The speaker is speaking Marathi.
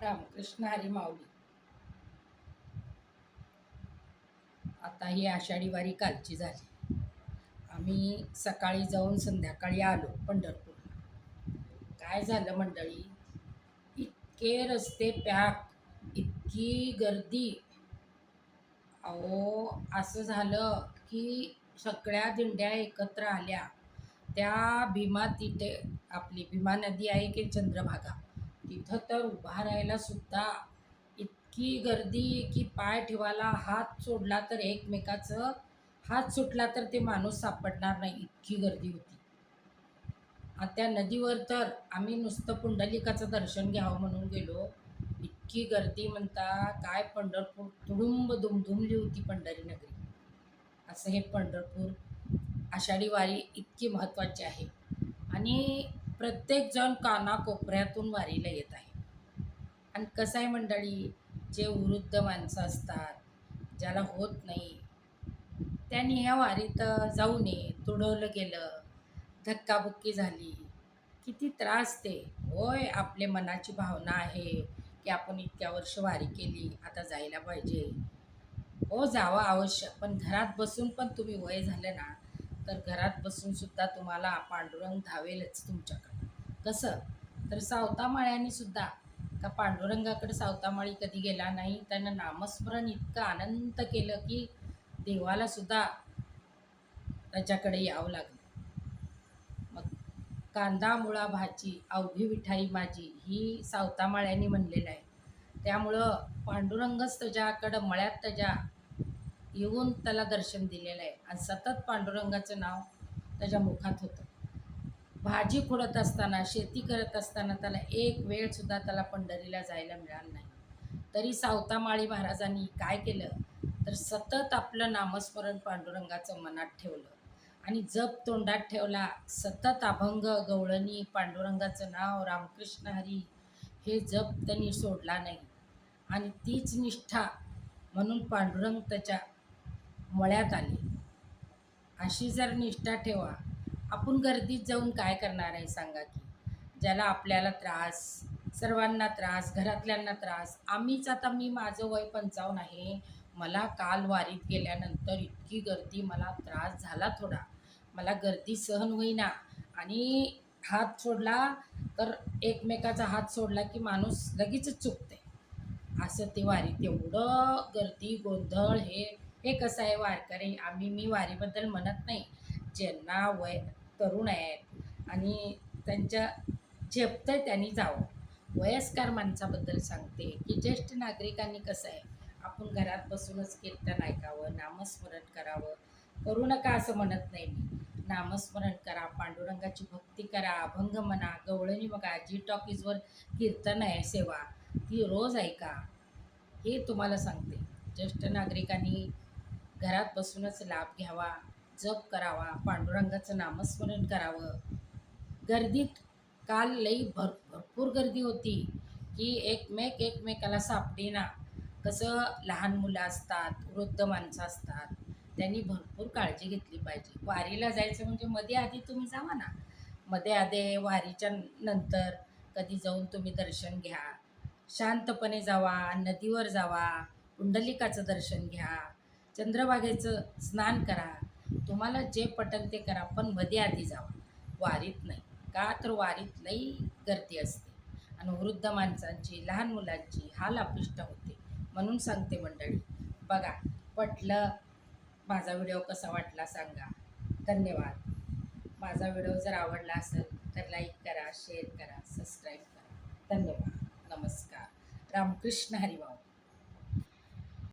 रामकृष्ण हरी माऊली. आता ही आषाढी वारी कालची झाली. आम्ही सकाळी जाऊन संध्याकाळी आलो पंढरपूरला. काय झालं मंडळी, इतके रस्ते पॅक, इतकी गर्दी. अहो, असं झालं की सगळ्या दिंड्या एकत्र आल्या. त्या भीमा तिथे आपली भीमा नदी आहे की चंद्रभागा, तिथं तर उभा राहायला सुद्धा इतकी गर्दी की पाय ठेवायला, हात सोडला तर एकमेकाचं हात सुटला तर ते माणूस सापडणार नाही, इतकी गर्दी होती. आणि त्या नदीवर तर आम्ही नुसतं पुंडलिकाचं दर्शन घ्यावं म्हणून गेलो. इतकी गर्दी म्हणता काय, पंढरपूर तुडुंब दुमधुमली होती पंढरी नगरी. असं हे पंढरपूर आषाढी वारी इतकी महत्त्वाची आहे आणि प्रत्येकजण कानाकोपऱ्यातून वारीला येत आहे. आणि कसं आहे मंडळी, जे वृद्ध माणसं असतात, ज्याला होत नाही, त्यांनी ह्या वारीत जाऊ नये. तुडवलं गेलं, धक्काबुक्की झाली, किती त्रास ते. होय, आपले मनाची भावना आहे की आपण इतक्या वर्ष वारी केली, आता जायला पाहिजे. हो, जावं अवश्य, पण घरात बसून पण तुम्ही वय झालं ना, तर घरात बसून सुद्धा तुम्हाला पांडुरंग धावेलच तुमच्याकडं. कसं तर सावतामाळ्यांनी सुद्धा, का पांडुरंगाकडे सावतामाळी कधी गेला नाही, त्यानं नामस्मरण इतकं अनंत केलं की देवाला सुद्धा त्याच्याकडे यावं लागलं. मग कांदा मुळा भाजी अवघी विठाई माझी, ही सावतामाळ्यांनी म्हणलेलं आहे. त्यामुळं पांडुरंगच त्याच्याकडं मळ्यात त्याच्या येऊन त्याला दर्शन दिलेलं आहे आणि सतत पांडुरंगाचं नाव त्याच्या मुखात होतं. भाजी खोडत असताना, शेती करत असताना त्याला एक वेळसुद्धा त्याला पंढरीला जायला मिळालं नाही. तरी सावतामाळी महाराजांनी काय केलं, तर सतत आपलं नामस्मरण पांडुरंगाचं मनात ठेवलं आणि जप तोंडात ठेवला. सतत अभंग, गवळणी, पांडुरंगाचं नाव, रामकृष्ण हरी हे जप त्यांनी सोडला नाही. आणि तीच निष्ठा म्हणून पांडुरंग त्याच्या मळ्यात आले. अशी जर निष्ठा ठेवा. आपण गर्दीत जाऊन काय करणार आहे सांगा की. ज्याला आपल्याला त्रास, सर्वांना त्रास, घरातल्यांना त्रास. आम्हीच आता, मी माझं वय 55 आहे, मला काल वारीत गेल्यानंतर इतकी गर्दी, मला त्रास झाला थोडा. मला गर्दी सहन होईना आणि हात सोडला तर एकमेकाचा हात सोडला की माणूस लगेचच चुकते. असं ते वारीत एवढं गर्दी, गोंधळ. हे हे कसं आहे वारकरी, मी वारीबद्दल म्हणत नाही. ज्यांना वय तरुण आहेत आणि त्यांच्या झेपतंय त्यांनी जावं. वयस्कर माणसाबद्दल सांगते की ज्येष्ठ नागरिकांनी कसं आहे, आपण घरात बसूनच कीर्तन ऐकावं, नामस्मरण करावं. करू नका असं म्हणत नाही मी. नामस्मरण करा, पांडुरंगाची भक्ती करा, अभंग म्हणा, गवळणी बघा, जी टॉकीजवर कीर्तन आहे, सेवा, ती रोज ऐका. हे तुम्हाला सांगते. ज्येष्ठ नागरिकांनी घरात बसूनच लाभ घ्यावा, जप करावा, पांडुरंगाचं नामस्मरण करावं. गर्दीत काल भरपूर गर्दी होती की एकमेकाला सापडेना. कसं, लहान मुलं असतात, वृद्ध माणसं असतात, त्यांनी भरपूर काळजी घेतली पाहिजे. वारीला जायचं म्हणजे मध्ये आधी तुम्ही जावा ना. मध्ये आधी वारीच्या नंतर कधी जाऊन तुम्ही दर्शन घ्या. शांतपणे जावा, नदीवर जावा, पुंडलिकाचं दर्शन घ्या, चंद्रभागेचं स्नान करा. तुम्हाला जे पटेल ते करा, पण मध्ये आधी जावा, वारीत नाही. का तर वारीत लई गर्दी असते आणि वृद्ध माणसांची, लहान मुलांची हाल अपिष्ट होते. म्हणून सांगते मंडळी, बघा, पटलं. माझा व्हिडिओ कसा वाटला सांगा. धन्यवाद. माझा व्हिडिओ जर आवडला असेल तर लाईक करा, शेअर करा, सबस्क्राईब करा. धन्यवाद. नमस्कार. रामकृष्ण हरी माऊली.